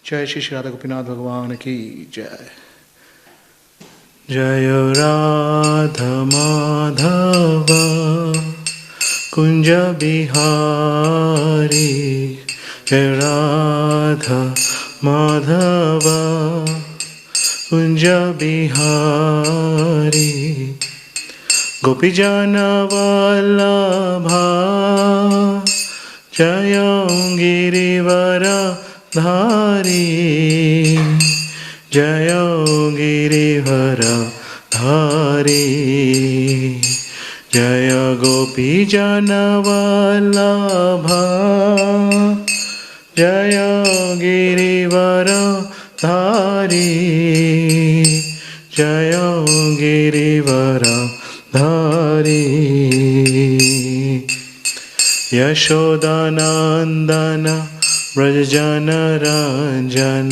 जय श्री श्री राधा गोपीनाथ भगवान की जय। जय राधा माधव कुंज बिहारी, जय राधा माधव कुंज बिहारी, गोपी जन वल्लभा जय गिरिवर धारी, जय गिरिवर धारी, जय गोपी जन वल्लभा जय गिरिवर धारी, जय गिरिवर धारी, यशोदानंदन व्रजजन रंजन,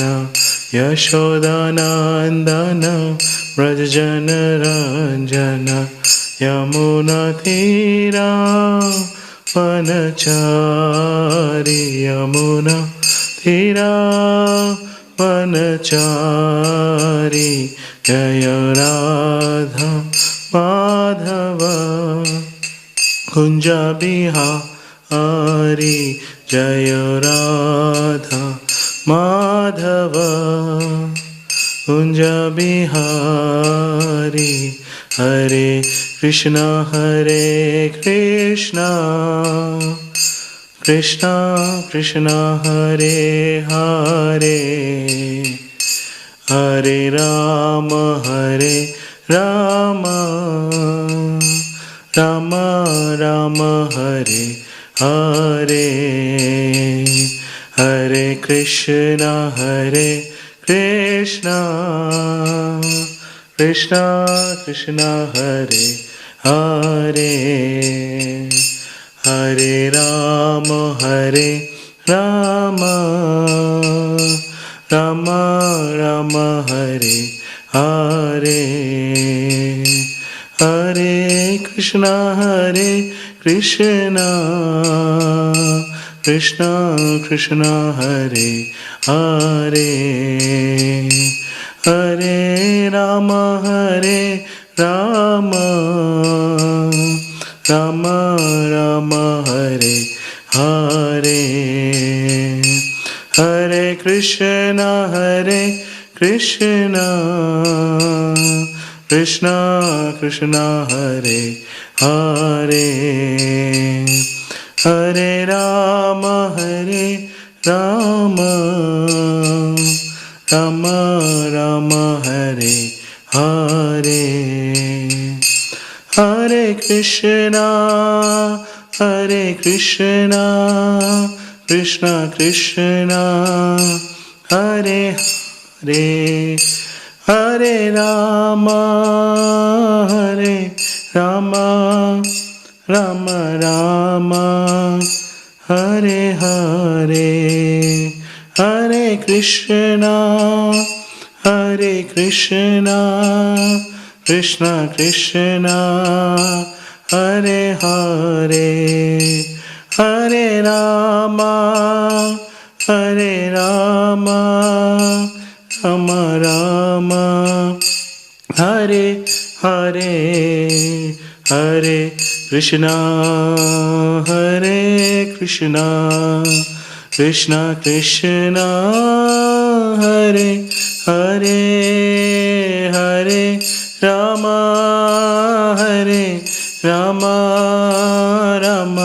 यशोदानंदन व्रजजन रंजन, यमुना तीरा वनचारी, यमुना तीरा वनचारी, जय राधा माधव कुंज बिहारी, जय राधा माधव कुंज बिहारी, हरे कृष्णा कृष्णा कृष्णा हरे हरे, हरे राम राम राम हरे हरे, हरे कृष्णा कृष्णा कृष्णा हरे हरे, हरे राम राम राम हरे हरे, हरे कृष्णा कृष्णा कृष्णा हरे हरे, हरे राम राम राम हरे हरे, हरे कृष्णा कृष्णा कृष्णा हरे हरे, हरे राम राम राम हरे हरे, हरे कृष्णा कृष्णा कृष्णा हरे हरे, हरे राम राम राम हरे हरे, हरे कृष्णा कृष्णा कृष्णा हरे हरे, हरे राम राम राम हरे हरे, हरे कृष्णा कृष्णा कृष्णा हरे हरे, हरे राम राम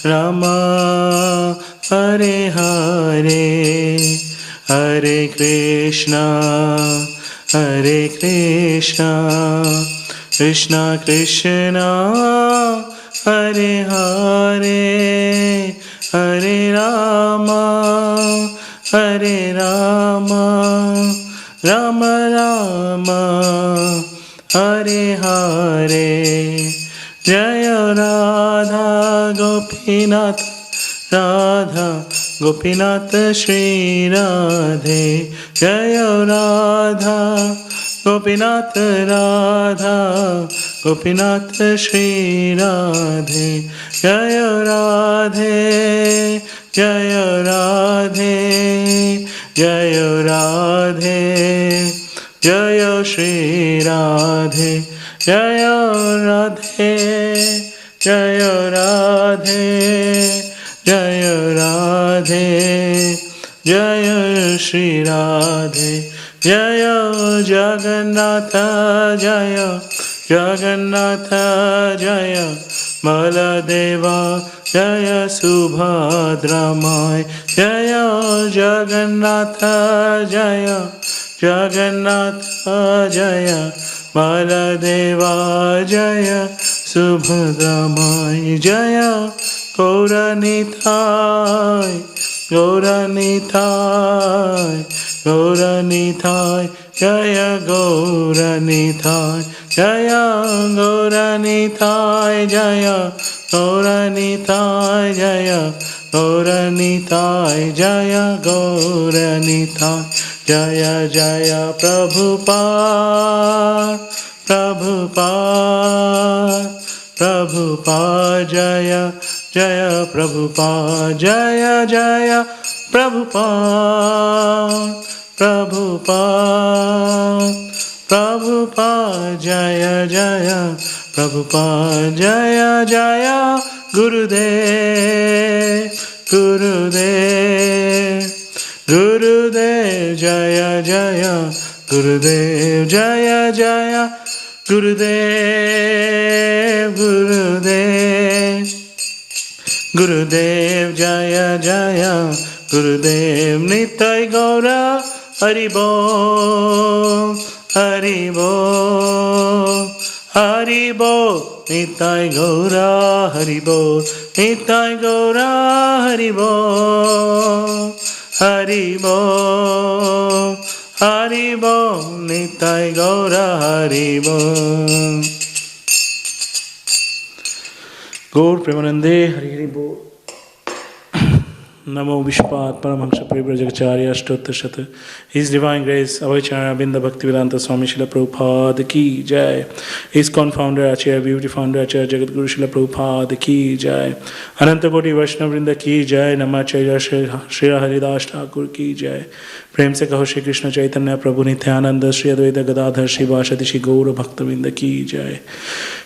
राम हरे हरे, हरे कृष्णा कृष्णा कृष्णा हरे हरे, हरे राम राम राम हरे हरे, जय राधा गोपीनाथ राधा गोपीनाथ श्री राधे, जय राधा गोपीनाथ राधा गोपीनाथ श्री राधे, जय Radhe Jaya Radhe, Jaya Shri Radhe, Jaya Radhe, Jaya Radhe, Jaya Radhe, Jaya Shri Radhe, Jaya Jagannatha, Jaya Jagannatha, Jaya Baladeva, Jaya Subhadramai, Jaya Jagannatha, Jaya Jagannatha, Jaya Baladeva, Jaya Subhadramai, Jaya Gauranitai, Gauranitai, Gauranitai, Jaya Gauranitai, Jaya Gauranitai, Jaya Gauranitai, Jaya Gauranitai, Jaya Gauranitai, Jaya Jaya Prabhupada, Prabhupada, Prabhupada, Jaya Jaya Prabhupada, Jaya Jaya Prabhupada, Prabhupada, Prabhupada, Jaya Jaya Prabhupada, Jaya Jaya Gurudev, Gurudev, Gurudev, Jaya Jaya Gurudev, Jaya Jaya Gurudev, Gurudev, Gurudev, Jaya Jaya Gurudev, Nitai Gaura Haribo, Haribo, Haribo, Nitai Gaura Haribo, Nitai Gaura Haribo, Haribo, Haribo, Nitai Gaura Haribo. Gaur Premanande Hari Hari Bol. Namo Vishpat Paramahamsa Parivrajacharya Ashtottar Shata. His Divine Grace Avacharya Binda Bhaktivedanta Swami Srila Prabhupada Ki Jai. His co-founder Acharya Beauty Founder Acharya Jagat Guru Srila Prabhupada Ki Jai. Ananta Koti Vaishnava Vrinda Ki Jai. Namacharya Shri Haridas Thakur Ki Jai. प्रेम से कहो श्री कृष्ण चैतन्य प्रभु नित्यानंद श्री अद्वैत गदाधर श्रीवासदि श्री गौर भक्तवृंद की जय।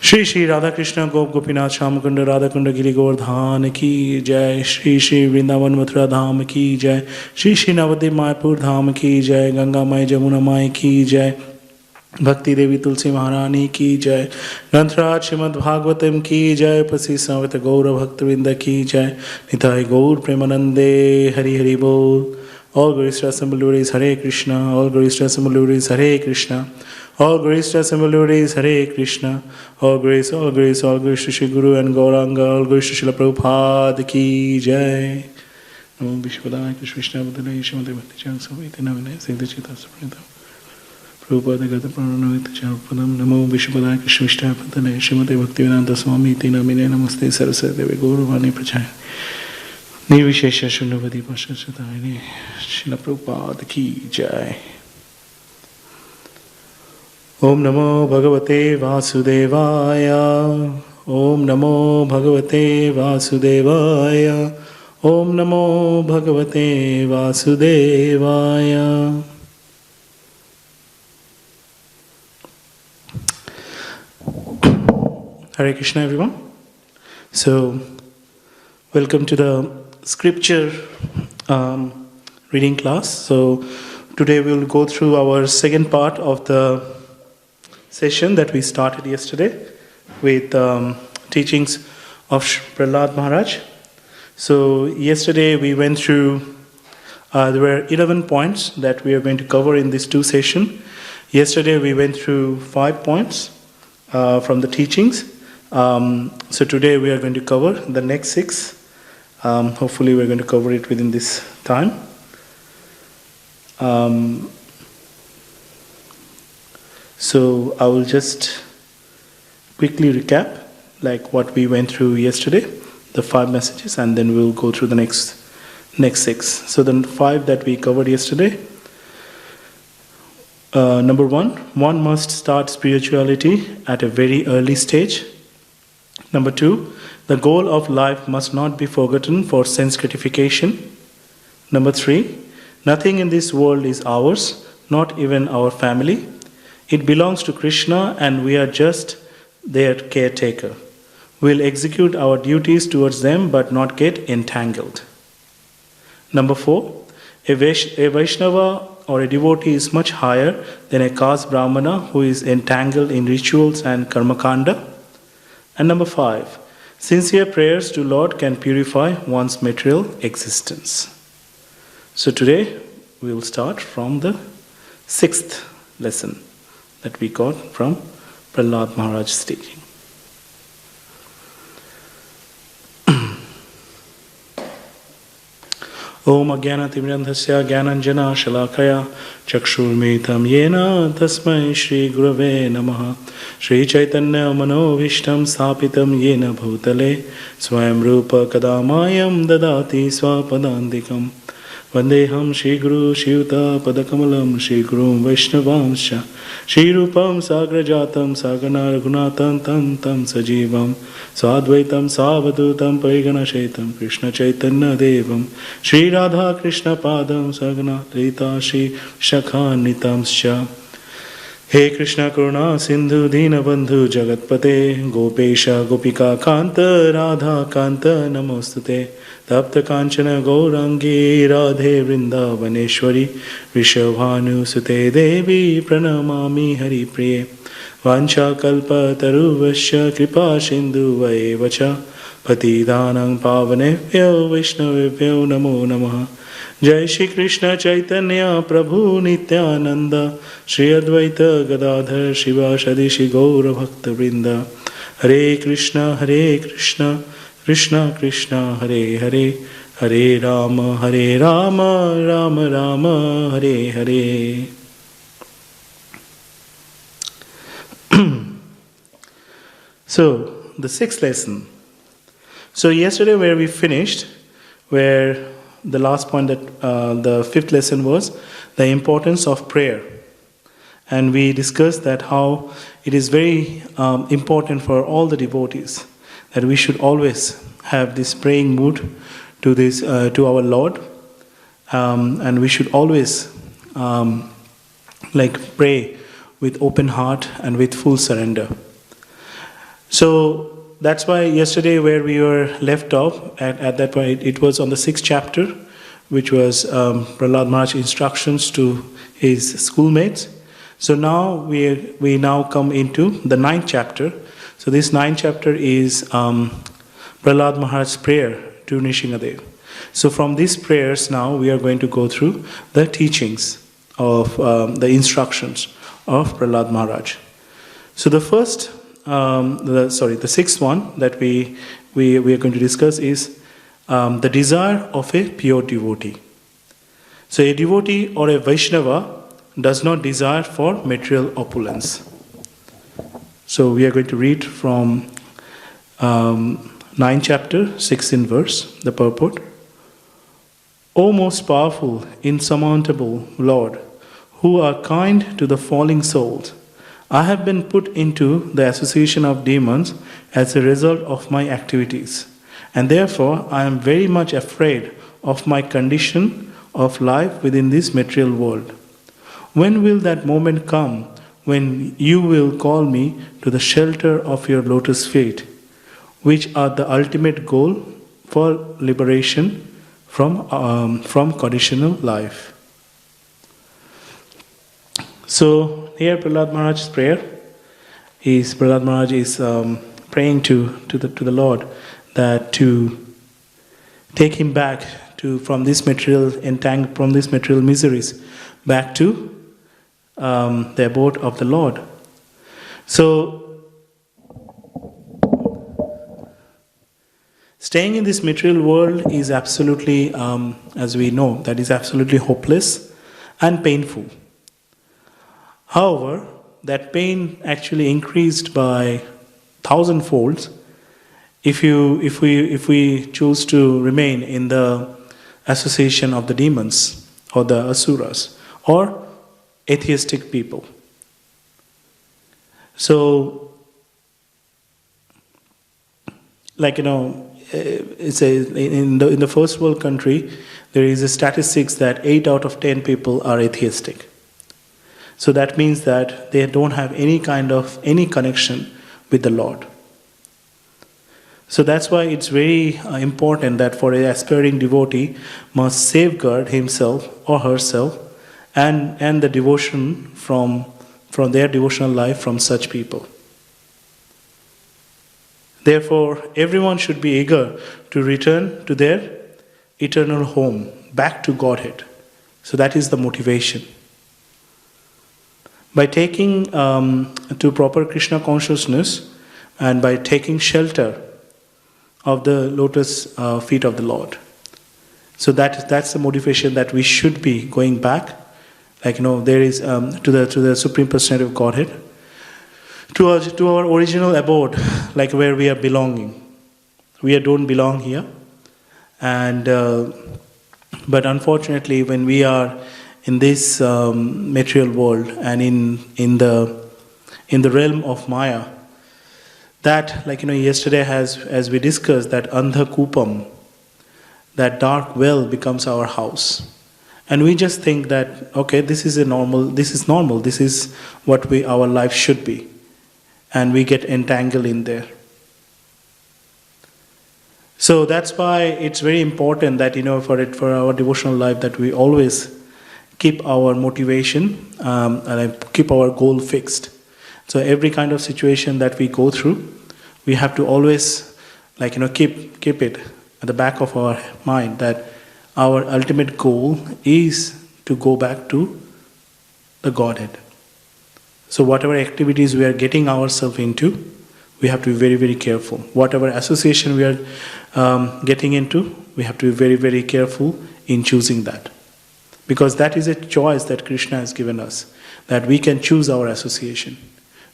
श्री श्री राधा कृष्ण गोप गोपीनाथ श्याम कुंड राधा कुंड गिरि गोवर्धन की जय। श्री श्री वृंदावन मथुरा धाम की जय। श्री श्री नवद्वीप मायापुर धाम की जय। गंगा माई जमुना माई की जय। भक्ति देवी तुलसी महारानी की जय। ग्रंथराज श्रीमद् भागवतम की जय। पसी समेत गौर भक्तवृंद की जय। निताय गौर प्रेमानंदे हरि हरि बोल। All glories to assembled devotees, Hare Krishna. All glories to assembled devotees, Hare Krishna. All glories to assembled devotees, Hare Krishna. All glories to Shri Guru and Gauranga. All glories to Srila Prabhupada ki jai. Namo Vishwadaya Krishna Buddhaya Shrimate Bhakti Chang Samvite Navine Siddha Chita Sapranita Prabhupada Gata Pranavita Charpadam. Namo Vishwadaya Krishna Buddhaya Shrimate Bhaktivedanta Swami Iti Namine Namaste Saraswati Devi Gauravani Prachaya Nirvishesha Shunavadi Pashachathayani Srila Prabhupada ki jai. Om Namo Bhagavate Vasudevaya. Om Namo Bhagavate Vasudevaya. Om Namo Bhagavate Vasudevaya. Hare Krishna everyone. So, welcome to the scripture reading class. So today we will go through our second part of the session that we started yesterday with teachings of Prahlad Maharaj. So yesterday we went through, there were 11 points that we are going to cover in these two sessions. Yesterday we went through 5 points from the teachings. So today we are going to cover the next 6. Hopefully we're going to cover it within this time. So I will just quickly recap like what we went through yesterday, the 5 messages, and then we'll go through the next 6. So the 5 that we covered yesterday. Number 1, one must start spirituality at a very early stage. Number 2, the goal of life must not be forgotten for sense gratification. Number 3, Nothing in this world is ours, not even our family. It belongs to Krishna and we are just their caretaker. We'll execute our duties towards them but not get entangled. Number 4, a Vaishnava or a devotee is much higher than a caste Brahmana who is entangled in rituals and karmakanda. And number 5, sincere prayers to Lord can purify one's material existence. So today we will start from the 6th lesson that we got from Prahlad Maharaj's teaching. Om Ajnanatimrandhasya Jnananjana Shalakaya Chakshurmitam Yena Tasmai Shri Gurave Namaha Shri Chaitanya Manovishtam Sapitam Yena Bhutale Swayam Rupa Kadamayam Dadati Swapadandikam Vandeham Shri Guru Shivta Padakamalam Shri Guru Vaishnavamsha Shri Rupam Sagrajatam Sagana Raghunatan Tantam Sajivam Sadvaitam Savadutam Pariganashetam Krishna Chaitanya Devam Shri Radha Krishna Padam Sagana Rita Shri Shakhanitamscha He Krishna Karuna Sindhu Dinabandhu Jagatpate Gopesha Gopika Kanta Radha Kanta Namostute Tapta Kanchana Gaurangi Radhe Vrindavaneshwari Rishabhanu Sute Devi Pranamami Hari Priye Vancha Kalpa Taruvasya Kripa Sindhu Vaevacha Patidanang Pavanevyo Vaishnavevyo Namo Namaha Jai Shri Krishna Chaitanya Prabhu Nityananda Shri Advaita Gadadhar Shivashadi Shri Gaura Bhakta Vrinda Hare Krishna Krishna Krishna Hare Hare Hare Rama Rama Rama Hare Hare. So the 6th lesson. So yesterday where we finished, where the last point that the 5th lesson was the importance of prayer. And we discussed that how it is very important for all the devotees that we should always have this praying mood to our Lord, and we should always pray with open heart and with full surrender. So that's why yesterday where we were left off at that point, it was on the 6th chapter, which was Prahlad Maharaj's instructions to his schoolmates. So now we now come into the 9th chapter. So this 9th chapter is Prahlad Maharaj's prayer to Nrsingadev. So from these prayers now we are going to go through the teachings of the instructions of Prahlad Maharaj. So the first, the 6th one that we are going to discuss is the desire of a pure devotee. So a devotee or a Vaishnava does not desire for material opulence. So we are going to read from 9th chapter, 16th verse, the purport. O most powerful, insurmountable Lord, who are kind to the falling souls, I have been put into the association of demons as a result of my activities, and therefore I am very much afraid of my condition of life within this material world. When will that moment come when you will call me to the shelter of your lotus feet, which are the ultimate goal for liberation from conditional life? So here Prahlad Maharaj's prayer is praying to the Lord that to take him back from this material miseries back to the abode of the Lord. So staying in this material world is absolutely, as we know, that is absolutely hopeless and painful. However, that pain actually increased by 1,000-folds if we choose to remain in the association of the demons or the asuras or atheistic people. So, it's in the first world country, there is a statistics that 8 out of 10 people are atheistic. So that means that they don't have any connection with the Lord. So that's why it's very important that for an aspiring devotee must safeguard himself or herself and the devotion from their devotional life from such people. Therefore, everyone should be eager to return to their eternal home, back to Godhead. So that is the motivation. By taking to proper Krishna consciousness and by taking shelter of the lotus feet of the Lord. So that's the motivation that we should be going back, there is to the Supreme Personality of Godhead, to our original abode, like where we are belonging. We don't belong here, and but unfortunately, when we are in this material world and in the realm of Maya, that yesterday as we discussed, that Andha Kupam, that dark well becomes our house. And we just think that, okay, this is normal, this is what our life should be. And we get entangled in there. So that's why it's very important that, for our devotional life, that we always keep our motivation and keep our goal fixed. So every kind of situation that we go through, we have to always keep it at the back of our mind that our ultimate goal is to go back to the Godhead. So whatever activities we are getting ourselves into, we have to be very, very careful. Whatever association we are getting into, we have to be very, very careful in choosing that. Because that is a choice that Krishna has given us, that we can choose our association.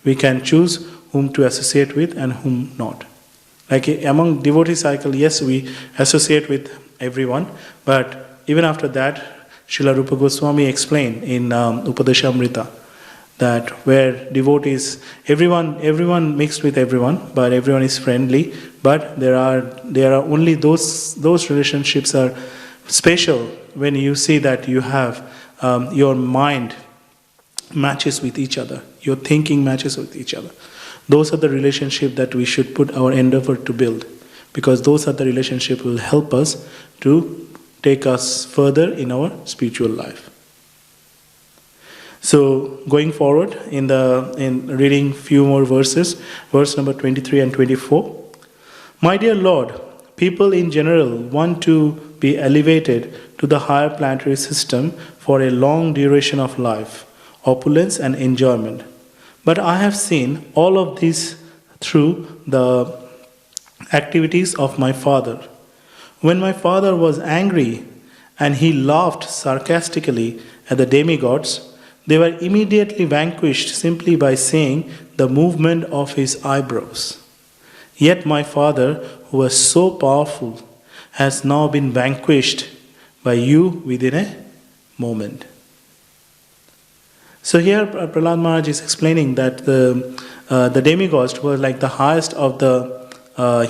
We can choose whom to associate with and whom not. Like among devotee cycle, yes, we associate with everyone, but even after that, Srila Rupa Goswami explained in Upadeshamrita that where devotees, everyone mixed with everyone, but everyone is friendly, but there are only those relationships are special when you see that you have your mind matches with each other, your thinking matches with each other. Those are the relationships that we should put our endeavor to build, because those are the relationships will help us to take us further in our spiritual life. So going forward in reading few more verses, verse number 23 and 24. My dear Lord, people in general want to be elevated to the higher planetary system for a long duration of life, opulence and enjoyment. But I have seen all of this through the activities of my father. When my father was angry and he laughed sarcastically at the demigods, they were immediately vanquished simply by seeing the movement of his eyebrows. Yet my father, who was so powerful, has now been vanquished by you within a moment. So here Prahlad Maharaj is explaining that the demigods were like the highest of the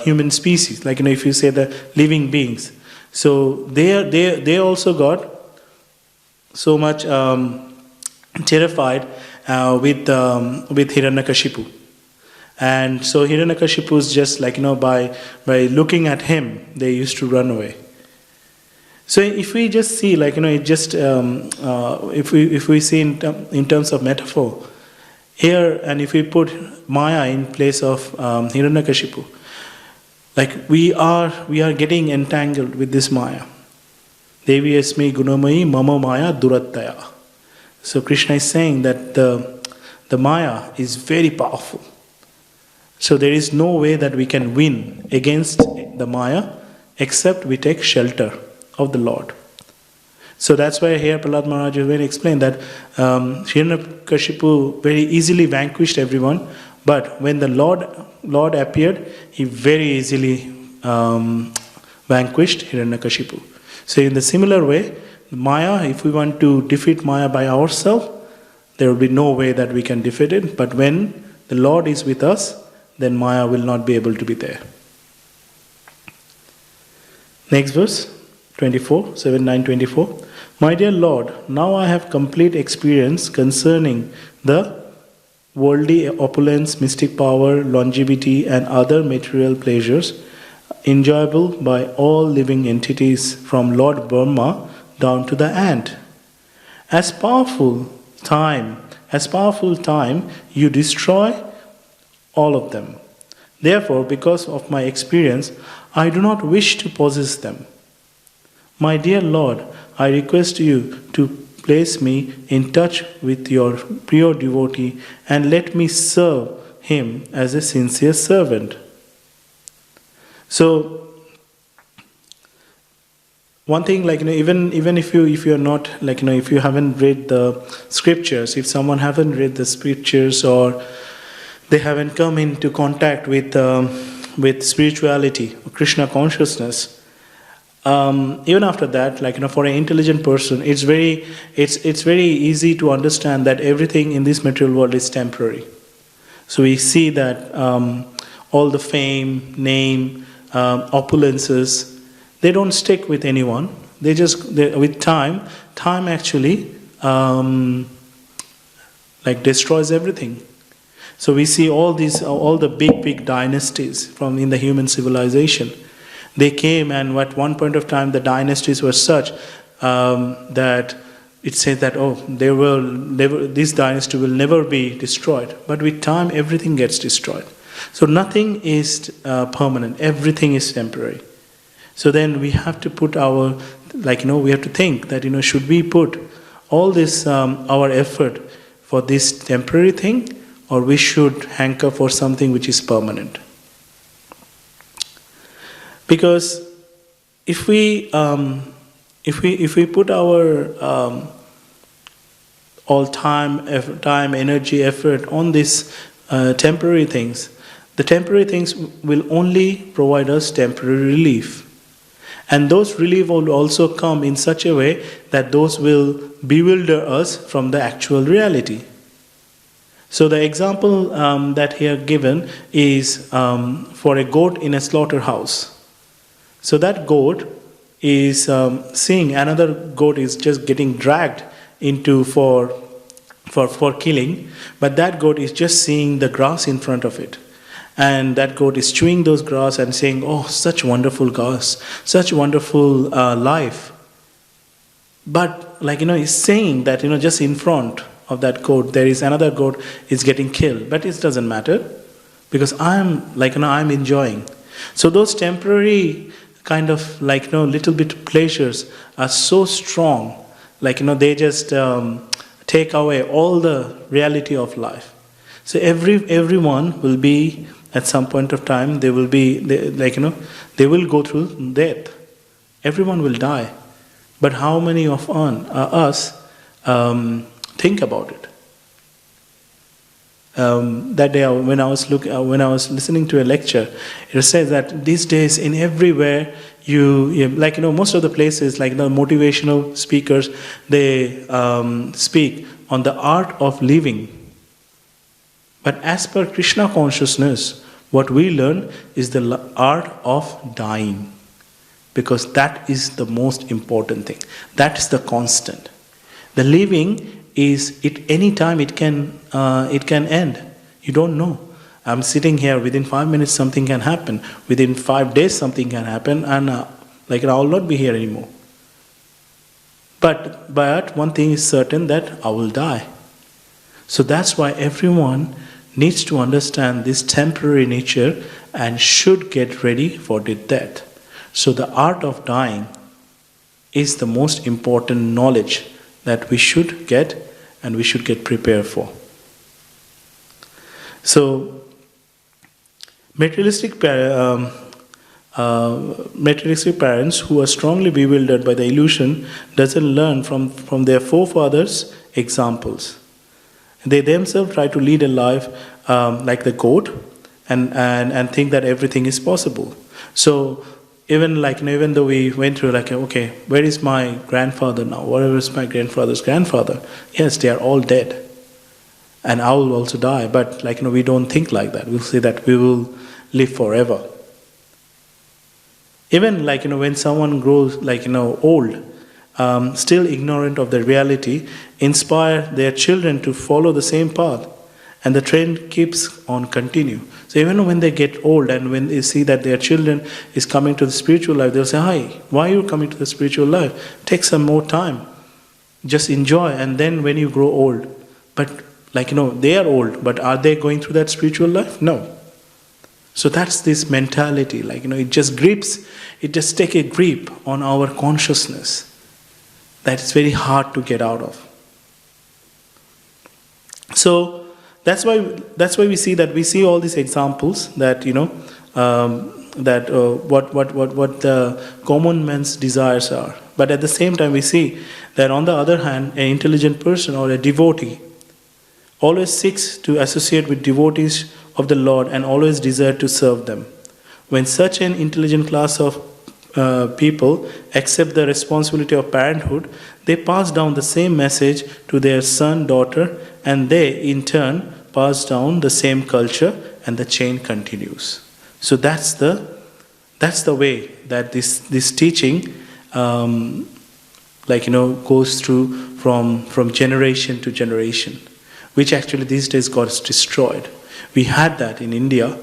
human species, if you say the living beings. So they also got so much terrified with Hiranyakashipu. And so Hiranyakashipu is just by looking at him, they used to run away. So if we just see, if we see in terms of metaphor, here, and if we put Maya in place of Hiranyakashipu, we are getting entangled with this Maya. Devi asmi gunamayi mama maya durattaya. So Krishna is saying that the Maya is very powerful. So there is no way that we can win against the Maya except we take shelter of the Lord. So that's why here Prahlad Maharaj will explain that Hiranyakashipu very easily vanquished everyone, but when the Lord appeared, he very easily vanquished Hiranyakashipu. So in the similar way, Maya, if we want to defeat Maya by ourselves, there will be no way that we can defeat it. But when the Lord is with us, then Maya will not be able to be there. Next verse, 24, 7, 9, 24. My dear Lord, now I have complete experience concerning the worldly opulence, mystic power, longevity, and other material pleasures enjoyable by all living entities from Lord Brahma down to the ant. As powerful time, you destroy all of them. Therefore, because of my experience, I do not wish to possess them. My dear Lord, I request you to place me in touch with your pure devotee and let me serve him as a sincere servant. So, one thing, even if you are not, if you haven't read the scriptures, if someone haven't read the scriptures or they haven't come into contact with spirituality, Krishna consciousness, even after that, for an intelligent person, it's very easy to understand that everything in this material world is temporary. So we see that all the fame, name, opulences, they don't stick with anyone. With time actually destroys everything. So we see all the big dynasties from in the human civilization. They came, and at one point of time, the dynasties were such that it says that this dynasty will never be destroyed. But with time, everything gets destroyed. So nothing is permanent. Everything is temporary. So then we have to put we have to think that should we put all this our effort for this temporary thing, or we should hanker for something which is permanent. Because if we put our all time, energy, effort on these temporary things, the temporary things will only provide us temporary relief. And those relief will also come in such a way that those will bewilder us from the actual reality. So the example that here given is for a goat in a slaughterhouse. So that goat is seeing another goat is just getting dragged into for killing, but that goat is just seeing the grass in front of it. And that goat is chewing those grass and saying, "Oh, such wonderful grass, such wonderful life." But he's saying that just in front of that goat there is another goat is getting killed, but it doesn't matter because I'm enjoying. So those temporary kind of little bit pleasures are so strong, they just take away all the reality of life. So everyone will be at some point of time they will go through death. Everyone will die, but how many of us think about it? That day when I was listening to a lecture, it says that these days in everywhere most of the places the motivational speakers, they speak on the art of living. But as per Krishna consciousness, what we learn is the art of dying, because that is the most important thing. That is the constant. The living is any time it can end. You don't know. I'm sitting here, within 5 minutes something can happen. Within 5 days something can happen, and I will not be here anymore. But one thing is certain, that I will die. So that's why everyone needs to understand this temporary nature and should get ready for the death. So the art of dying is the most important knowledge that we should get and we should get prepared for. So materialistic parents who are strongly bewildered by the illusion doesn't learn from their forefathers' examples. They themselves try to lead a life like the goat and think that everything is possible. So even though we went through okay, where is my grandfather now? Whatever is my grandfather's grandfather? Yes, they are all dead. And I will also die. But we don't think like that. We'll say that we will live forever. Even when someone grows old, still ignorant of the reality, inspire their children to follow the same path, and the trend keeps on continue. So even when they get old and when they see that their children is coming to the spiritual life, they'll say, "Hi, why are you coming to the spiritual life? Take some more time, just enjoy." And then when you grow old, but they are old, but are they going through that spiritual life? No. So that's this mentality, it just grips, it just take a grip on our consciousness that it's very hard to get out of. So that's why we see all these examples that what the common man's desires are. But at the same time, we see that on the other hand, an intelligent person or a devotee always seeks to associate with devotees of the Lord and always desire to serve them. When such an intelligent class of people accept the responsibility of parenthood, they pass down the same message to their son, daughter, and they in turn pass down the same culture, and the chain continues. So that's the way that this teaching goes through from generation to generation, which actually these days got destroyed. We had that in India,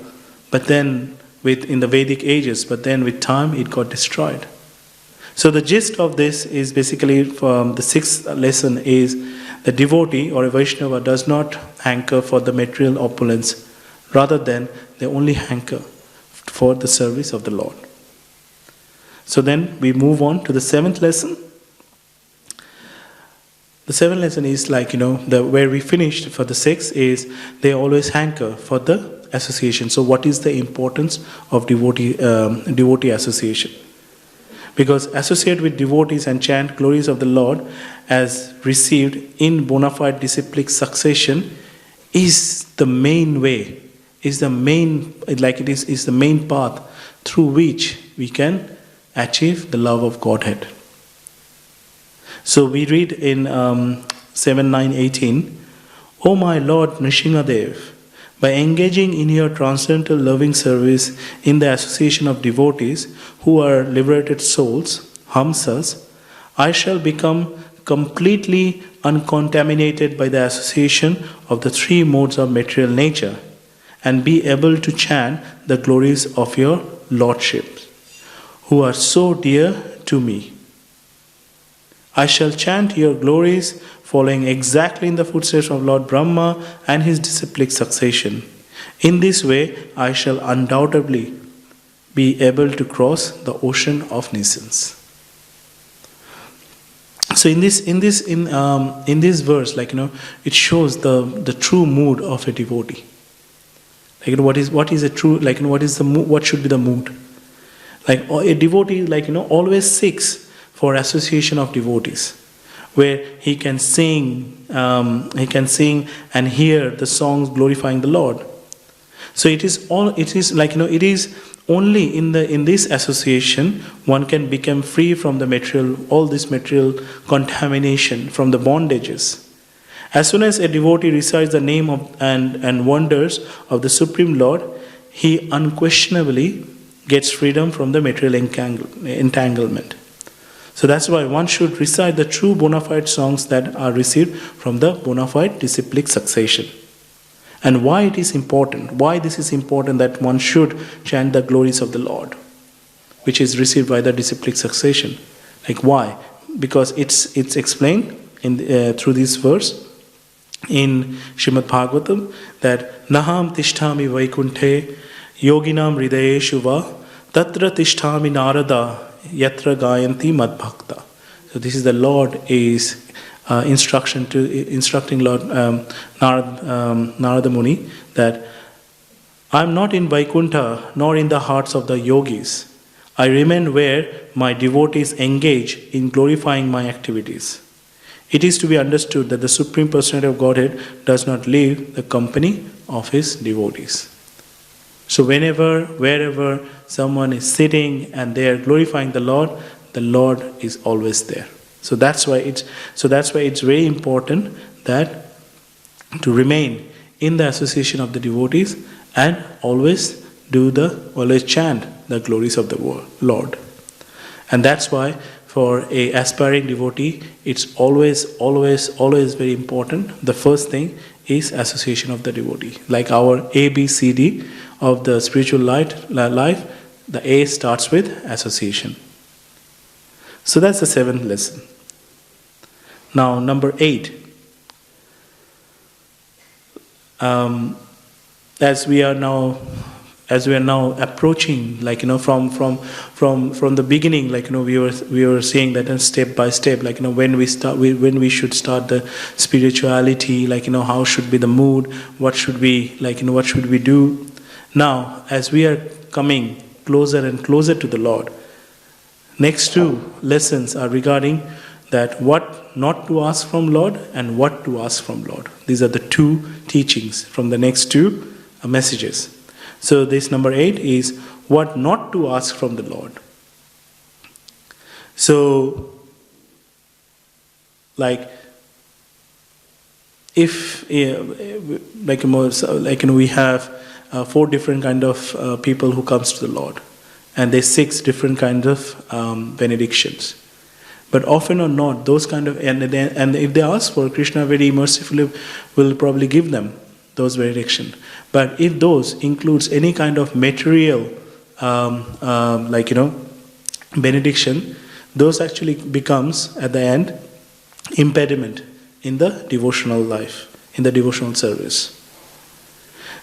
but then in the Vedic ages, but then with time it got destroyed. So the gist of this is basically from the sixth lesson is the devotee or a Vaishnava does not hanker for the material opulence, rather than they only hanker for the service of the Lord. So then we move on to the seventh lesson. The seventh lesson is where we finished for the sixth is they always hanker for the association. So what is the importance of devotee association? Because associate with devotees and chant glories of the Lord as received in bona fide disciplic succession is the main way, is the main path through which we can achieve the love of Godhead. So we read in 7:9-18, "O my Lord Nrsingadev, by engaging in your transcendental loving service in the association of devotees who are liberated souls, hamsas, I shall become completely uncontaminated by the association of the three modes of material nature and be able to chant the glories of your Lordship, who are so dear to me. I shall chant your glories following exactly in the footsteps of Lord Brahma and his disciplic succession. In this way, I shall undoubtedly be able to cross the ocean of nescience." So in this verse, it shows the true mood of a devotee. What is a true, what should be the mood? A devotee, always seeks for association of devotees, where he can sing and hear the songs glorifying the Lord. So it is only in this association one can become free from all this material contamination, from the bondages. As soon as a devotee recites the name of and wonders of the Supreme Lord, he unquestionably gets freedom from the material entanglement. So that's why one should recite the true bona fide songs that are received from the bona fide disciplic succession. And why it is important, why this is important that one should chant the glories of the Lord, which is received by the disciplic succession. Why? Because it's explained through this verse in Srimad Bhagavatam that Naham tishtami vaikunthe yoginam hridayeshu va tatra tishtami narada yatra gayanti madbhakta. So this is the Lord is instructing Lord Narada Muni that I am not in Vaikuntha nor in the hearts of the yogis. I remain where my devotees engage in glorifying my activities. It is to be understood that the Supreme Personality of Godhead does not leave the company of his devotees. So wherever someone is sitting and they are glorifying the Lord is always there. So that's why it's very important that to remain in the association of the devotees and always always chant the glories of the Lord. And that's why for a aspiring devotee, it's always very important. The first thing is association of the devotee. Like our ABCD of the spiritual life, the A starts with association. So that's the 7th lesson. Now number 8. As we are now approaching, from the beginning, we were saying that step by step, when we should start the spirituality, how should be the mood, what should we what should we do. Now, as we are coming closer and closer to the Lord, next 2 lessons are regarding that what not to ask from Lord and what to ask from Lord. These are the 2 teachings from the next 2 messages. So this number 8 is what not to ask from the Lord. So, if we have 4 different kind of people who comes to the Lord, and there's 6 different kinds of benedictions. But often or not, those kind of and if they ask for, Krishna very mercifully will probably give them those benediction. But if those includes any kind of material, benediction, those actually becomes at the end impediment in the devotional life, in the devotional service.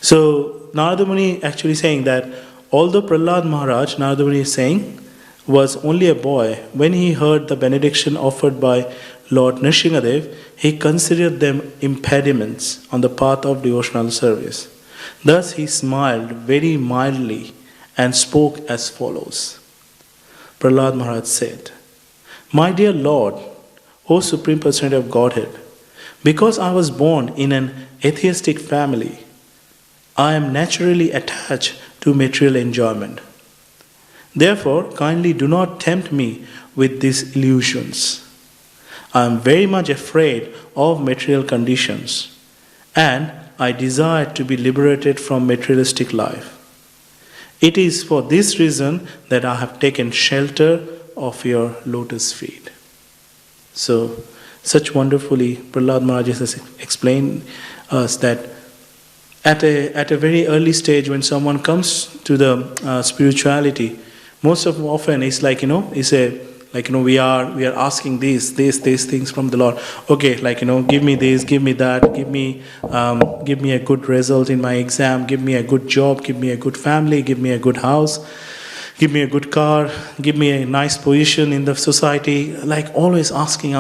So Narada Muni actually saying that although Prahlad Maharaj, Narada Muni is saying, was only a boy, when he heard the benediction offered by Lord Nrsingadev, he considered them impediments on the path of devotional service. Thus he smiled very mildly and spoke as follows. Prahlad Maharaj said, "My dear Lord, O Supreme Personality of Godhead, because I was born in an atheistic family, I am naturally attached to material enjoyment. Therefore, kindly do not tempt me with these illusions. I am very much afraid of material conditions, and I desire to be liberated from materialistic life. It is for this reason that I have taken shelter of your lotus feet." So, such wonderfully, Prahlad Maharaj has explained us that at a very early stage, when someone comes to the spirituality, most of often it's we are asking these things from the Lord. Okay, give me this, give me that, give me a good result in my exam, give me a good job, give me a good family, give me a good house, give me a good car, give me a nice position in the society. Always asking,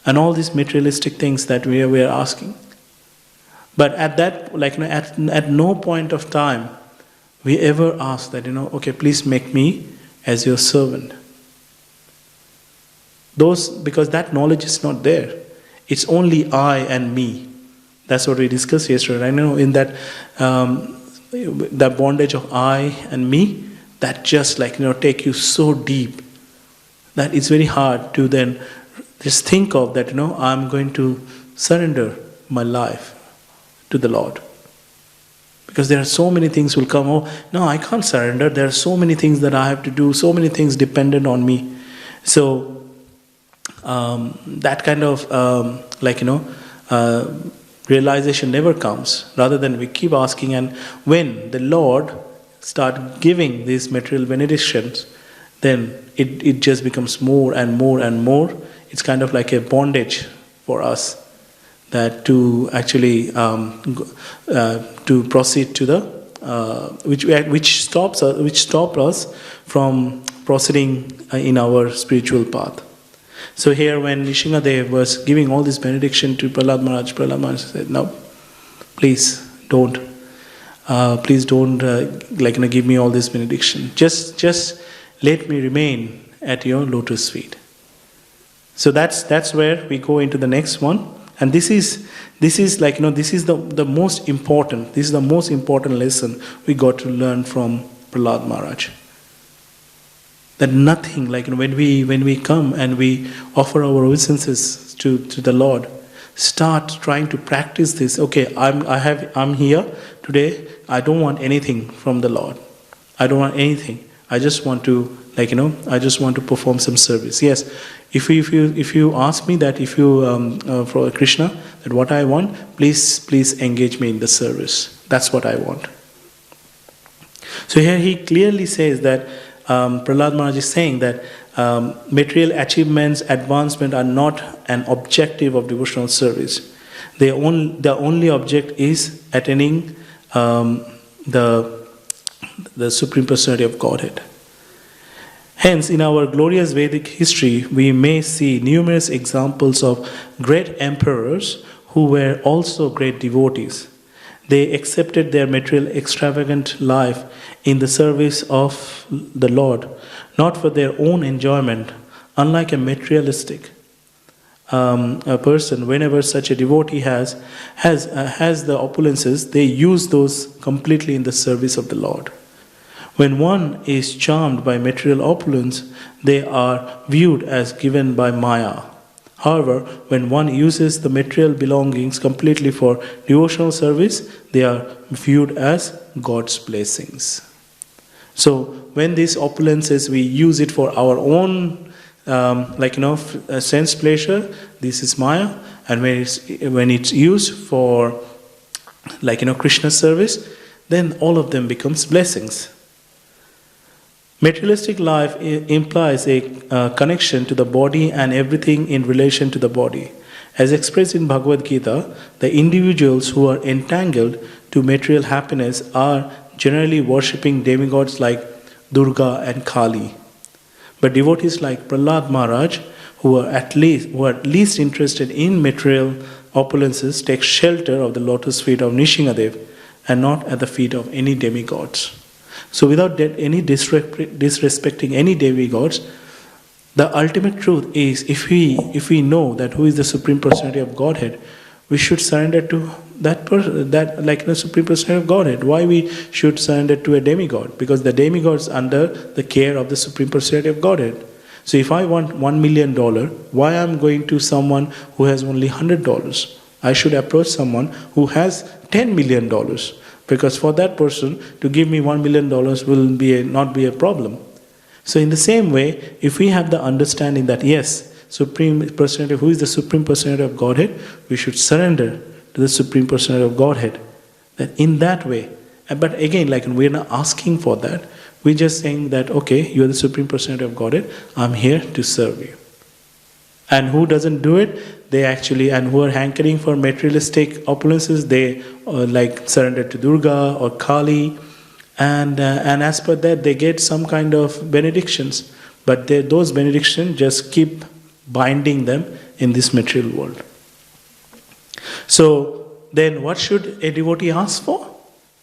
and all these materialistic things that we are asking. But at that, at no point of time, we ever ask that, okay, please make me as your servant. Because that knowledge is not there. It's only I and me. That's what we discussed yesterday. I know in that bondage of I and me, that just take you so deep that it's very hard to then just think of that, I'm going to surrender my life to the Lord. Because there are so many things will come, no, I can't surrender. There are so many things that I have to do, so many things dependent on me. So, that kind of, realization never comes. Rather than we keep asking, and when the Lord start giving these material benedictions, then it just becomes more and more and more. It's kind of like a bondage for us, that to actually to proceed to the which stops us from proceeding in our spiritual path. So here, when Nrsingadev was giving all this benediction to Prahlad Maharaj said, "No, please don't, give me all this benediction. Just let me remain at your lotus feet." So that's where we go into the next one. And this is the most important. This is the most important lesson we got to learn from Prahlad Maharaj. That nothing, when we come and we offer our obeisances to the Lord, Start trying to practice this. Okay, I'm here today. I don't want anything from the Lord. I don't want anything. I just want to, I just want to perform some service. Yes, if you ask me that, for Krishna, that what I want, please engage me in the service. That's what I want. So here he clearly says that Prahlad Maharaj is saying that material achievements, advancement are not an objective of devotional service. The only object is attaining the Supreme Personality of Godhead. Hence, in our glorious Vedic history, we may see numerous examples of great emperors who were also great devotees. They accepted their material extravagant life in the service of the Lord, not for their own enjoyment. Unlike a materialistic a person, whenever such a devotee has the opulences, they use those completely in the service of the Lord. When one is charmed by material opulence, they are viewed as given by Maya. However, when one uses the material belongings completely for devotional service, they are viewed as God's blessings. So, when these opulences, we use it for our own, sense pleasure, this is Maya. And when it's used for, Krishna service, then all of them becomes blessings. Materialistic life implies a connection to the body and everything in relation to the body. As expressed in Bhagavad Gita, the individuals who are entangled to material happiness are generally worshipping demigods like Durga and Kali. But devotees like Prahlad Maharaj, who are least interested in material opulences, take shelter of the lotus feet of Nishingadev and not at the feet of any demigods. So without any disrespecting any demigods, the ultimate truth is, if we know that who is the Supreme Personality of Godhead, we should surrender to that person, the Supreme Personality of Godhead. Why we should surrender to a demigod? Because the demigod is under the care of the Supreme Personality of Godhead. So if I want $1 million, why I'm going to someone who has only $100? I should approach someone who has $10 million. Because for that person to give me $1 million will not be a problem. So in the same way, if we have the understanding that yes, Supreme Personality, who is the Supreme Personality of Godhead, we should surrender to the Supreme Personality of Godhead. That in that way, but again, we're not asking for that. We're just saying that, okay, you're the Supreme Personality of Godhead, I'm here to serve you. And who doesn't do it? They actually, and who are hankering for materialistic opulences, they surrender to Durga or Kali, and as per that, they get some kind of benedictions. But those benedictions just keep binding them in this material world. So then, what should a devotee ask for?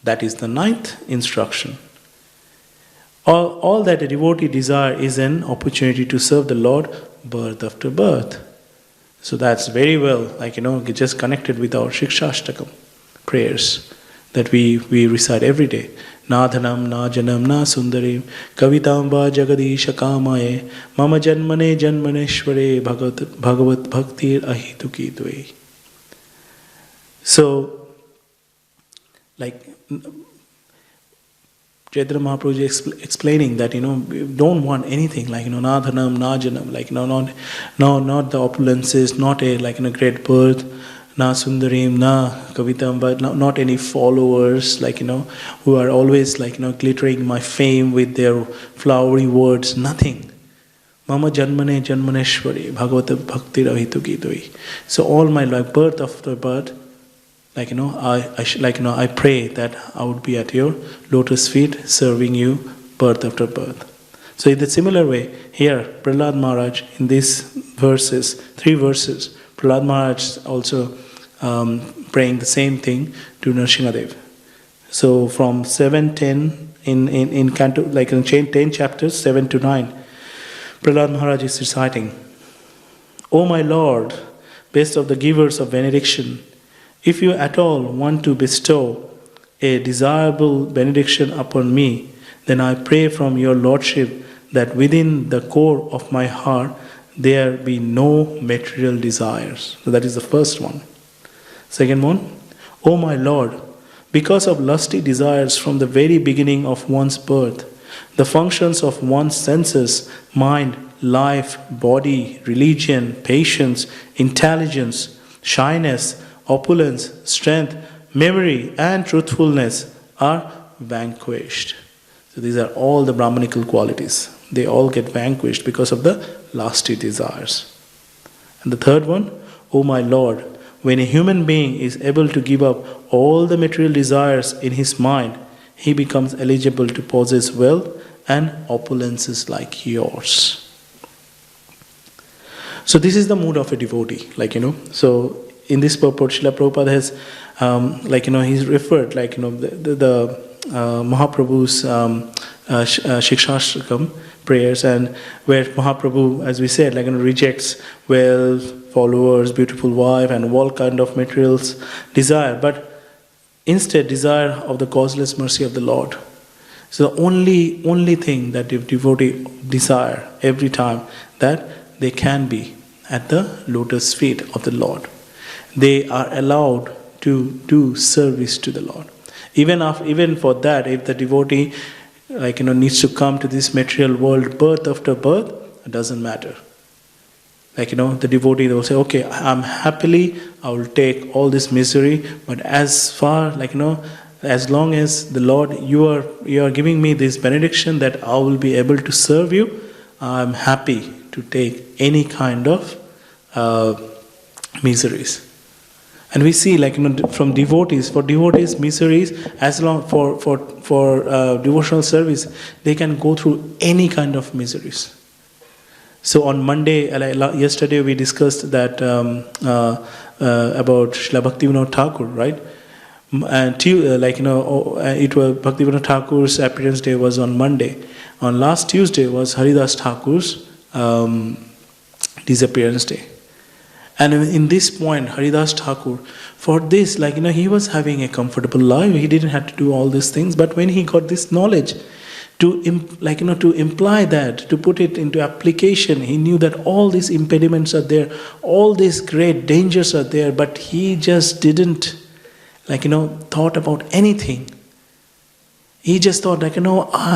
That is the 9th instruction. All that a devotee desires is an opportunity to serve the Lord birth after birth. So that's very well, just connected with our Shikshashtakam prayers that we recite every day. Nadhanam, na janam, na sundarim, kavitamba jagadisha kamaye, mama janmane janmaneshware, bhagavat bhaktir ahituki dve. So, Chaitanya Mahaprabhu is explaining that, we don't want anything nadhanam, najanam, not the opulences, not a great birth, na sundarim, na kavitam, but not any followers, who are always glittering my fame with their flowery words, nothing. Mama janmane janmaneshwari, bhagavata bhakti rahituki doi. So all my birth after birth, I pray that I would be at your lotus feet serving you birth after birth. So in the similar way, here, Prahlad Maharaj, in these verses, 3 verses, Prahlad Maharaj also praying the same thing to Nrsimhadev. So from 7-10, in Canto, in 10 chapters, 7 to 9, Prahlad Maharaj is reciting, O my Lord, best of the givers of benediction, if you at all want to bestow a desirable benediction upon me, then I pray from your Lordship that within the core of my heart there be no material desires. So that is the first one. Second one, O my Lord, because of lusty desires from the very beginning of one's birth, the functions of one's senses, mind, life, body, religion, patience, intelligence, shyness, opulence, strength, memory, and truthfulness are vanquished. So these are all the Brahmanical qualities. They all get vanquished because of the lusty desires. And the third one, O my Lord, when a human being is able to give up all the material desires in his mind, he becomes eligible to possess wealth and opulences like yours. So this is the mood of a devotee, So in this purport, Srila Prabhupada has, he's referred, the Mahaprabhu's Shikshashtakam prayers, and where Mahaprabhu, as we said, rejects wealth, followers, beautiful wife, and all kind of materials desire, but instead desire of the causeless mercy of the Lord. So the only thing that the devotee desire every time, that they can be at the lotus feet of the Lord. They are allowed to do service to the Lord. Even for that, if the devotee needs to come to this material world birth after birth, it doesn't matter. The devotee will say, okay, I will take all this misery, but as far, as long as the Lord, you are giving me this benediction that I will be able to serve you, I am happy to take any kind of miseries. And we see, from devotees, for devotees, miseries, as long for devotional service, they can go through any kind of miseries. So on Monday, yesterday we discussed that about Srila Bhaktivinoda Thakur, right? And it was Bhaktivinoda Thakur's appearance day was on Monday. On last Tuesday was Haridas Thakur's disappearance day. And in this point, Haridas Thakur, for this, he was having a comfortable life. He didn't have to do all these things. But when he got this knowledge, to imply that, to put it into application, he knew that all these impediments are there, all these great dangers are there, but he just didn't, thought about anything. He just thought, I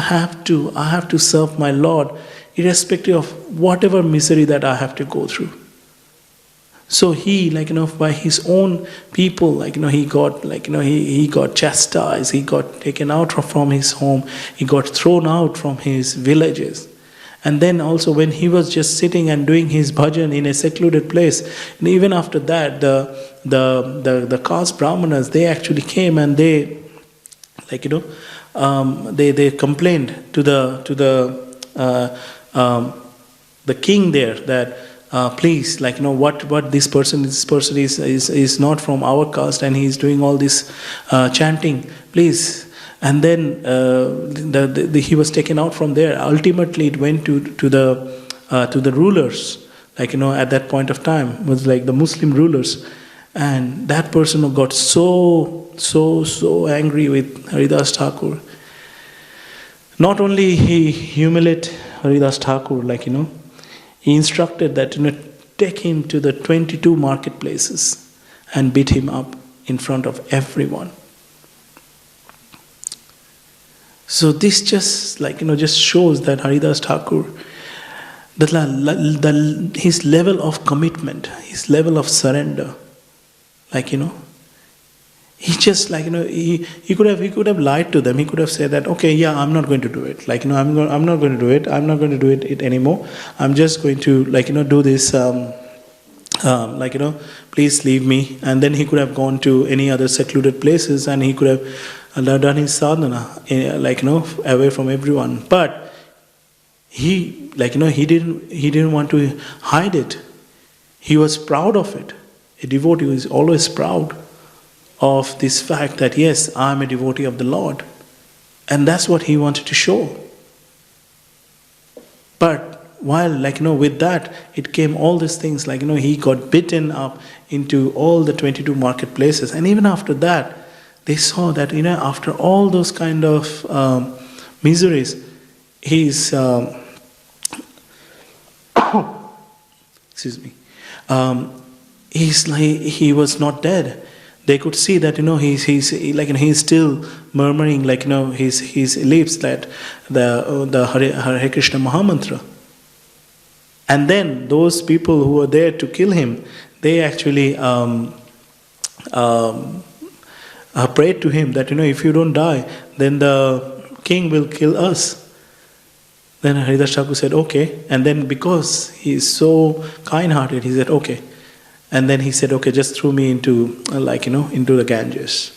have to serve my Lord, irrespective of whatever misery that I have to go through. So he, by his own people, he got, he got chastised, he got taken out from his home, he got thrown out from his villages. And then also when he was just sitting and doing his bhajan in a secluded place, and even after that, the caste brahmanas, they actually came and they, they complained to the king there that, please, what this person is not from our caste, and he is doing all this chanting, please. And then he was taken out from there. Ultimately, it went to the rulers, at that point of time, was the Muslim rulers, and that person got so angry with Haridas Thakur. Not only he humiliated Haridas Thakur, he instructed that, take him to the 22 marketplaces and beat him up in front of everyone. So this just, just shows that Haridas Thakur, his level of commitment, his level of surrender, he just he could have lied to them. He could have said that, okay, yeah, I'm not going to do it. I'm not going to do it. I'm not going to do it anymore. I'm just going to do this. Please leave me. And then he could have gone to any other secluded places, and he could have done his sadhana, away from everyone. But he didn't want to hide it. He was proud of it. A devotee is always proud of this fact that, yes, I am a devotee of the Lord. And that's what he wanted to show. But while, with that, it came all these things, he got beaten up into all the 22 marketplaces. And even after that, they saw that, after all those kind of miseries, his excuse me, he's like, he was not dead. They could see that he's like he's still murmuring like his lips that the Hare Krishna Mahamantra. And then those people who were there to kill him, they actually prayed to him that if you don't die, then the king will kill us. Then Haridas Thakur said okay, and then because he is so kind-hearted, he said okay. And then he said, okay, just throw me into, into the Ganges.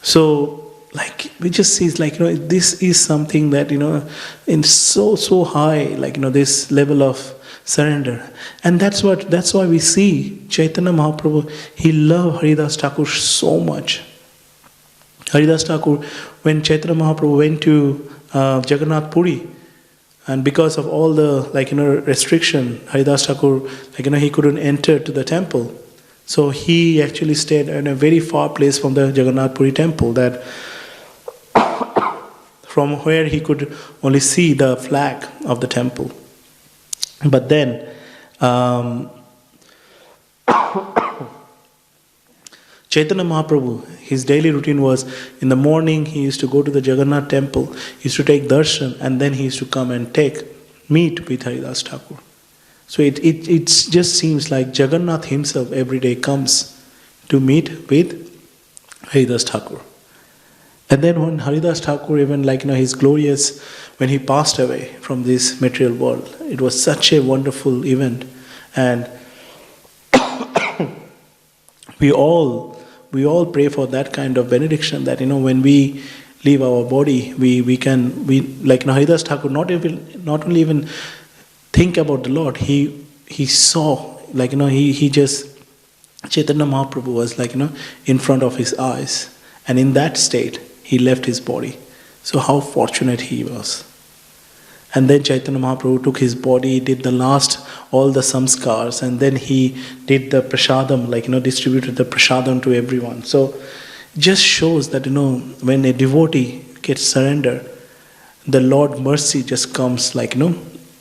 So, we just see, this is something that, in so high, this level of surrender. And that's why we see Chaitanya Mahaprabhu, he loved Haridas Thakur so much. Haridas Thakur, when Chaitanya Mahaprabhu went to Jagannath Puri, and because of all the restriction, Haridas Thakur, he couldn't enter to the temple. So he actually stayed in a very far place from the Jagannath Puri temple, that from where he could only see the flag of the temple. But then Chaitanya Mahaprabhu, his daily routine was, in the morning he used to go to the Jagannath temple, he used to take darshan, and then he used to come and meet with Haridas Thakur. So it just seems like Jagannath himself every day comes to meet with Haridas Thakur. And then when Haridas Thakur, even his glorious, when he passed away from this material world, it was such a wonderful event. And we all pray for that kind of benediction, that when we leave our body, we Haridas Thakur not only even think about the Lord, he saw, he just, Chaitanya Mahaprabhu was in front of his eyes, and in that state he left his body. So how fortunate he was. And then Chaitanya Mahaprabhu took his body, did the last, all the samskars, and then he did the prasadam, distributed the prasadam to everyone. So it just shows that, when a devotee gets surrendered, the Lord mercy just comes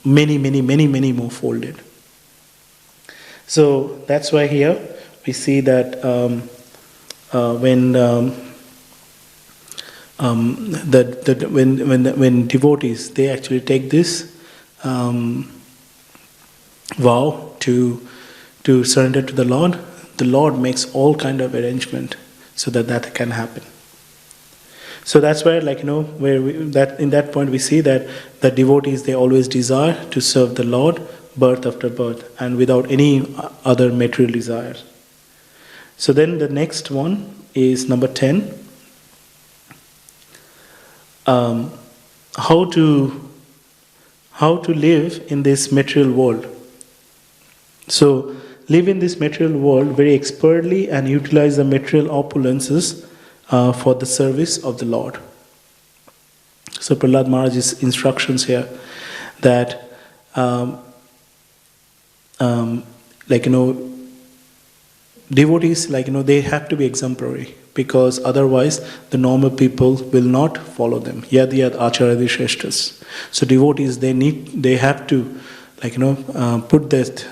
many more folded. So that's why here we see that when devotees, they actually take this vow to surrender to the Lord makes all kind of arrangement so that can happen. So that's where in that point we see that the devotees, they always desire to serve the Lord birth after birth and without any other material desire. So then the next one is number 10. How to live in this material world. So live in this material world very expertly and utilize the material opulences for the service of the Lord. So Prahlad Maharaj's instructions here that devotees, they have to be exemplary, because otherwise the normal people will not follow them. Yad acharya shreshtas. So devotees, they have to put that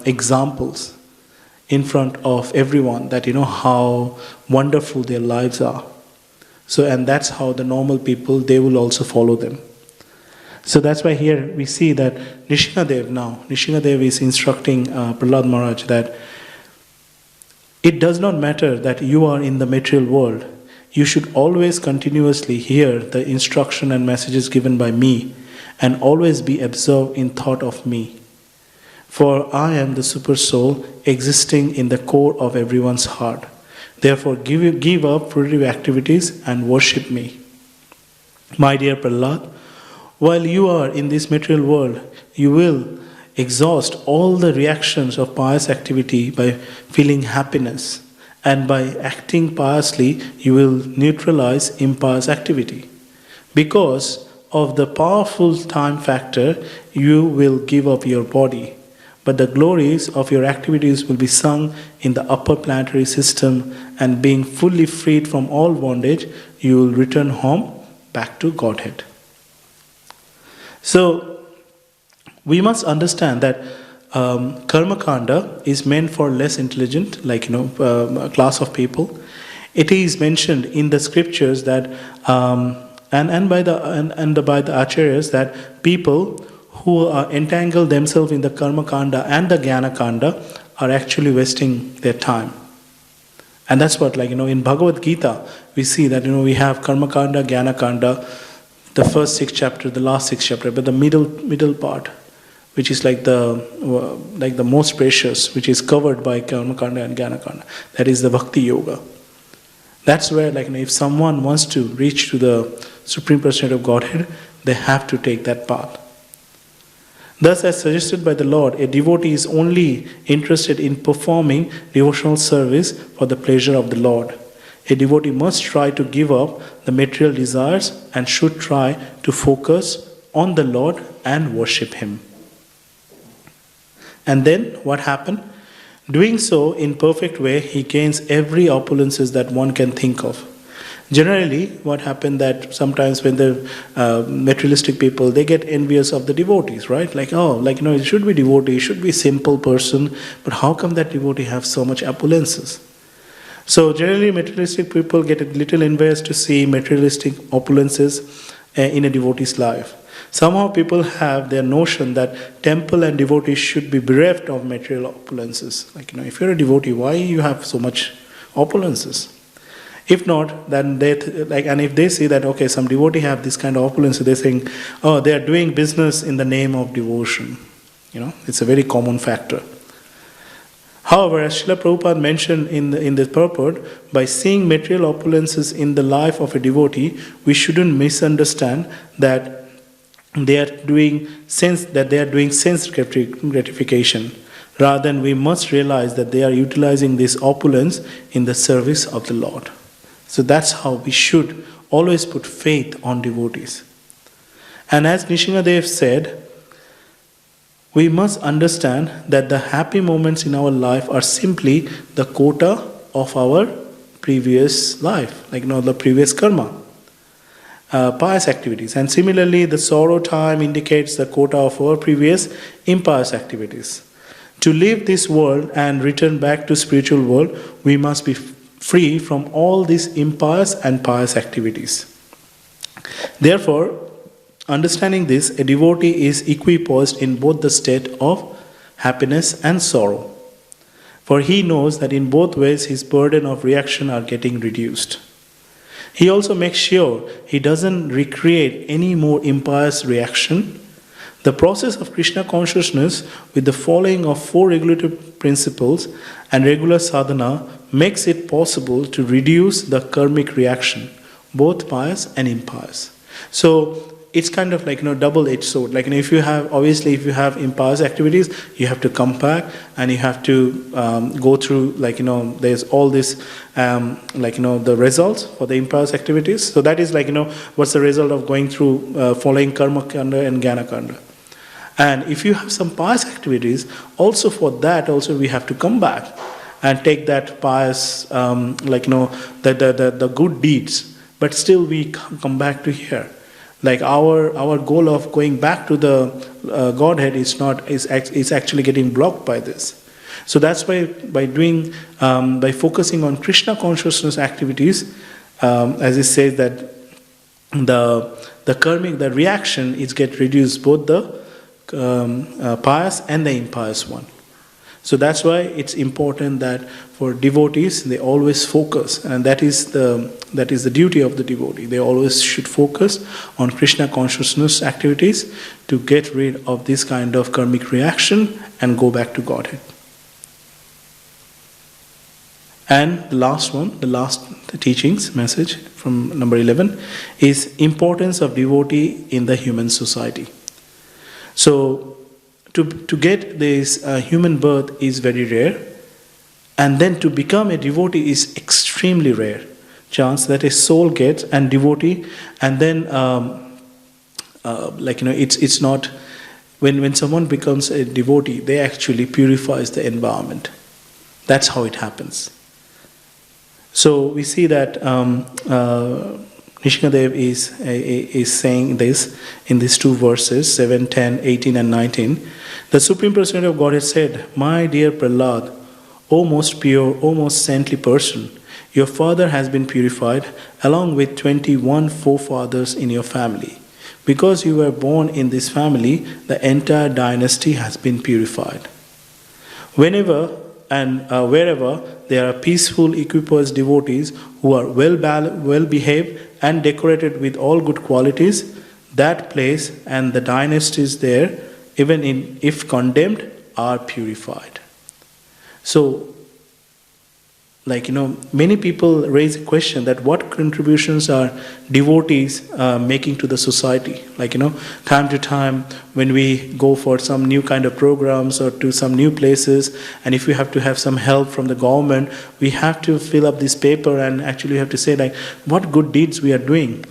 examples in front of everyone, that how wonderful their lives are. So, and that's how the normal people, they will also follow them. So that's why here we see that Nrsingadev is instructing Prahlad Maharaj that it does not matter that you are in the material world. You should always continuously hear the instruction and messages given by me, and always be absorbed in thought of me. For I am the super soul existing in the core of everyone's heart. Therefore, give up fruitive activities and worship me. My dear Prahlad, while you are in this material world, you will exhaust all the reactions of pious activity by feeling happiness, and by acting piously, you will neutralize impious activity. Because of the powerful time factor, you will give up your body, but the glories of your activities will be sung in the upper planetary system, and being fully freed from all bondage, you will return home back to Godhead. So we must understand that karma kanda is meant for less intelligent, like class of people. It is mentioned in the scriptures that by the acharyas that people who entangle themselves in the karma kanda and the jnana kanda are actually wasting their time. And that's what, in Bhagavad Gita, we see that, we have karma kanda, jnana kanda, the first 6 chapters, the last 6 chapters, but the middle part, which is like the most precious, which is covered by karma kanda and jnana kanda, that is the bhakti yoga. That's where, if someone wants to reach to the Supreme Personality of Godhead, they have to take that path. Thus, as suggested by the Lord, a devotee is only interested in performing devotional service for the pleasure of the Lord. A devotee must try to give up the material desires and should try to focus on the Lord and worship Him. And then, what happened? Doing so in perfect way, he gains every opulences that one can think of. Generally, what happened that sometimes when the materialistic people, they get envious of the devotees, right? It should be devotee, it should be simple person, but how come that devotee have so much opulences? So generally, materialistic people get a little envious to see materialistic opulences in a devotee's life. Somehow people have their notion that temple and devotees should be bereft of material opulences. If you're a devotee, why you have so much opulences? If not, then and if they see that, okay, some devotee have this kind of opulence, they're saying, oh, they are doing business in the name of devotion. It's a very common factor. However, as Srila Prabhupada mentioned in the purport, by seeing material opulences in the life of a devotee, we shouldn't misunderstand that they are doing sense gratification. Rather than we must realize that they are utilizing this opulence in the service of the Lord. So that's how we should always put faith on devotees. And as Nishingadev said, we must understand that the happy moments in our life are simply the quota of our previous life, the previous karma. Pious activities. And similarly, the sorrow time indicates the quota of our previous impious activities. To leave this world and return back to spiritual world, we must be free from all these impious and pious activities. Therefore, understanding this, a devotee is equipoised in both the state of happiness and sorrow. For he knows that in both ways his burden of reaction are getting reduced. He also makes sure he doesn't recreate any more impious reaction. The process of Krishna consciousness with the following of 4 regulative principles and regular sadhana makes it possible to reduce the karmic reaction, both pious and impious. So it's kind of double-edged sword. If you have impious activities, you have to come back and you have to go through, there's all this, the results for the impious activities. So that is what's the result of going through following karma kanda and jnana kanda. And if you have some pious activities, also for that also we have to come back and take that pious, the good deeds. But still we come back to here. Our goal of going back to the Godhead is actually getting blocked by this. So that's why by focusing on Krishna consciousness activities, as it says that the karmic, the reaction is get reduced, both the pious and the impious one. So that's why it's important that for devotees they always focus, and that is the duty of the devotee. They always should focus on Krishna consciousness activities to get rid of this kind of karmic reaction and go back to Godhead. And the last teachings message from number 11 is importance of devotee in the human society. So to get this human birth is very rare, and then to become a devotee is extremely rare. Chance that a soul gets and devotee, and then it's not when someone becomes a devotee, they actually purifies the environment. That's how it happens. So we see that Nrsimhadev is saying this in these two verses, 7, 10, 18 and 19. The Supreme Personality of Godhead said, "My dear Prahlad, O most pure, O most saintly person, your father has been purified along with 21 forefathers in your family. Because you were born in this family, the entire dynasty has been purified. Whenever and wherever there are peaceful, equipoised devotees who are well behaved and decorated with all good qualities, that place and the dynasties there, even if condemned, are purified." So, many people raise a question that what contributions are devotees making to the society? Time to time when we go for some new kind of programs or to some new places, and if we have to have some help from the government, we have to fill up this paper and actually have to say what good deeds we are doing,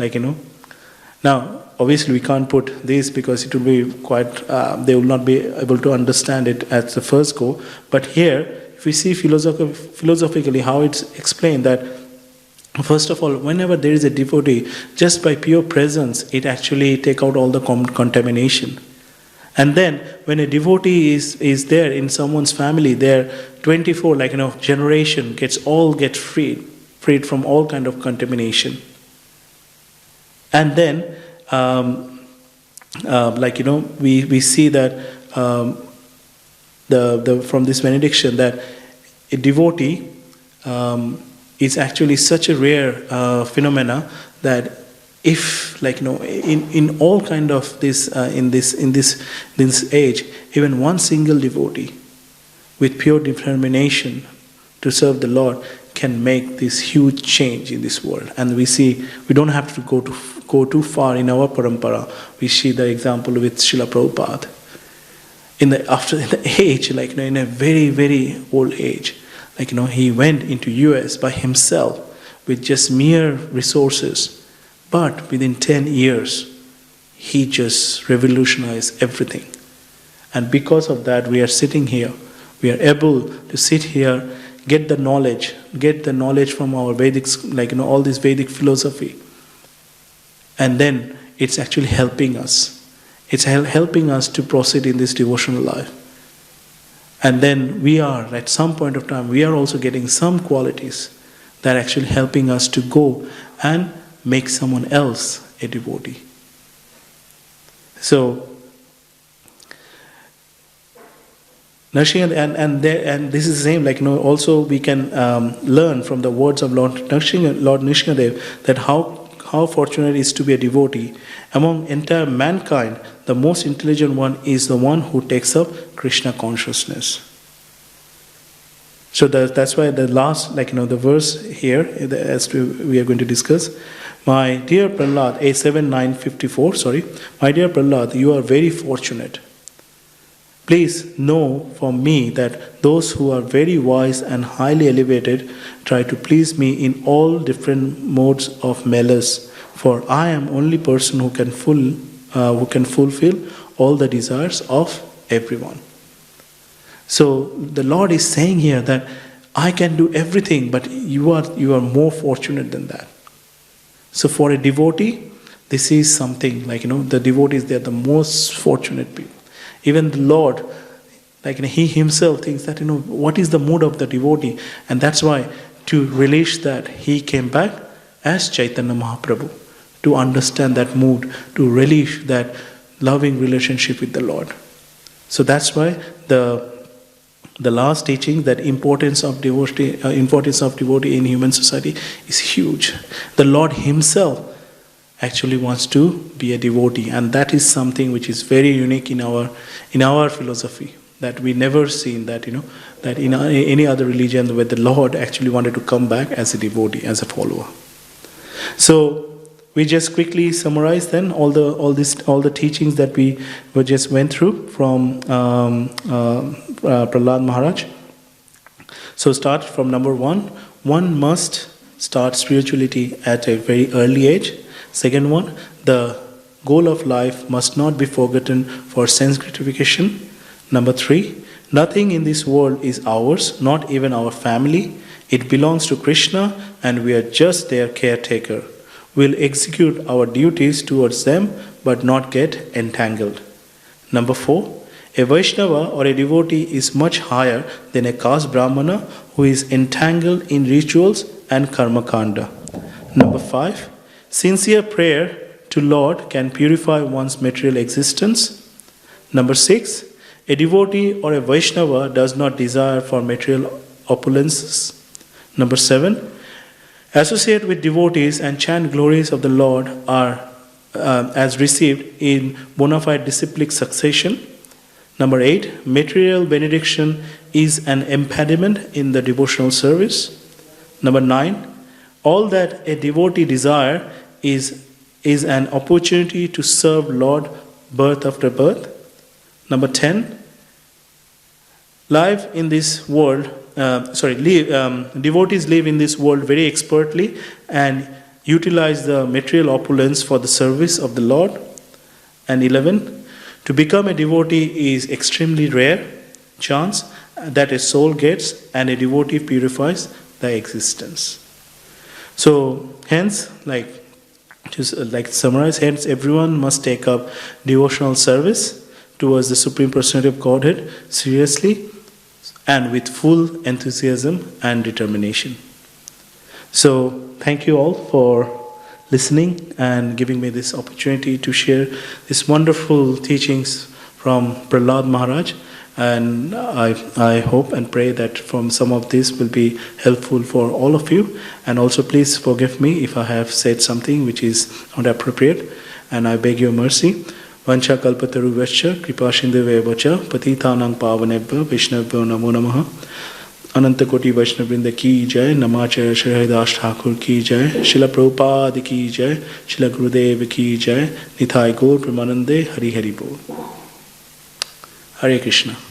Now, obviously we can't put this because it will be quite, they will not be able to understand it at the first go. But here, if we see philosophically how it's explained that, first of all, whenever there is a devotee, just by pure presence, it actually take out all the contamination. And then, when a devotee is there in someone's family, their 24, generation gets freed from all kind of contamination. And then, we see that from this benediction that a devotee is actually such a rare phenomena that if in all kind of this in this age, even one single devotee with pure determination to serve the Lord can make this huge change in this world. And we see we don't have to go too far in our parampara. We see the example with Srila Prabhupada. In the age, in a very, very old age, he went into US by himself with just mere resources. But within 10 years, he just revolutionized everything. And because of that, we are sitting here. We are able to sit here, get the knowledge from our Vedic, all this Vedic philosophy. And then it's actually helping us. It's helping us to proceed in this devotional life. And then we are, at some point of time, we are also getting some qualities that are actually helping us to go and make someone else a devotee. So, and this is the same, also we can learn from the words of Lord Nrsimhadev that how fortunate it is to be a devotee. Among entire mankind, the most intelligent one is the one who takes up Krishna consciousness. So that's why the last, the verse here, we are going to discuss. My dear Prahlad, A7954, my dear Prahlad, you are very fortunate. Please know from me that those who are very wise and highly elevated try to please me in all different modes of malice, for I am only person who can fulfill all the desires of everyone. So the Lord is saying here that I can do everything, but you are more fortunate than that. So for a devotee, this is something the devotees, they are the most fortunate people. Even the Lord, he himself thinks that, what is the mood of the devotee? And that's why, to relish that, he came back as Chaitanya Mahaprabhu, to understand that mood, to relish that loving relationship with the Lord. So that's why the last teaching, that importance of devotee in human society is huge. The Lord himself actually wants to be a devotee, and that is something which is very unique in our philosophy, that we never seen that that in any other religion where the Lord actually wanted to come back as a devotee, as a follower. So we just quickly summarize then all the teachings that we just went through from Prahlad Maharaj. So start from number 1. One must start spirituality at a very early age. Second one, the goal of life must not be forgotten for sense gratification. Number 3, nothing in this world is ours, not even our family. It belongs to Krishna and we are just their caretaker. will execute our duties towards them but not get entangled. Number 4, a Vaishnava or a devotee is much higher than a caste Brahmana who is entangled in rituals and karma kanda. Number 5, sincere prayer to Lord can purify one's material existence. Number 6, a devotee or a Vaishnava does not desire for material opulences. Number 7, associate with devotees and chant glories of the Lord are as received in bona fide disciplic succession. Number 8, material benediction is an impediment in the devotional service. Number 9, all that a devotee desire is an opportunity to serve Lord birth after birth. Number 10, devotees live in this world very expertly and utilize the material opulence for the service of the Lord. And 11, to become a devotee is extremely rare chance that a soul gets, and a devotee purifies the existence. So hence, to summarize, hence everyone must take up devotional service towards the Supreme Personality of Godhead seriously and with full enthusiasm and determination. So thank you all for listening and giving me this opportunity to share these wonderful teachings from Prahlad Maharaj. And I hope and pray that from some of this will be helpful for all of you. And also please forgive me if I have said something which is not appropriate. And I beg your mercy. Vancha kalpataru vescha kripashindev vacha patitanang pavanebhya Vaishnavyo namo namaha. अनंत कोटि वैष्णव वृंद की जय, नमाचार्य श्री हरिदास ठाकुर की जय, शिला प्रभुपाद की जय, शिला गुरुदेव की जय, निताय गौर प्रेमानंदे, हरि हरि बोल। हरे कृष्णा।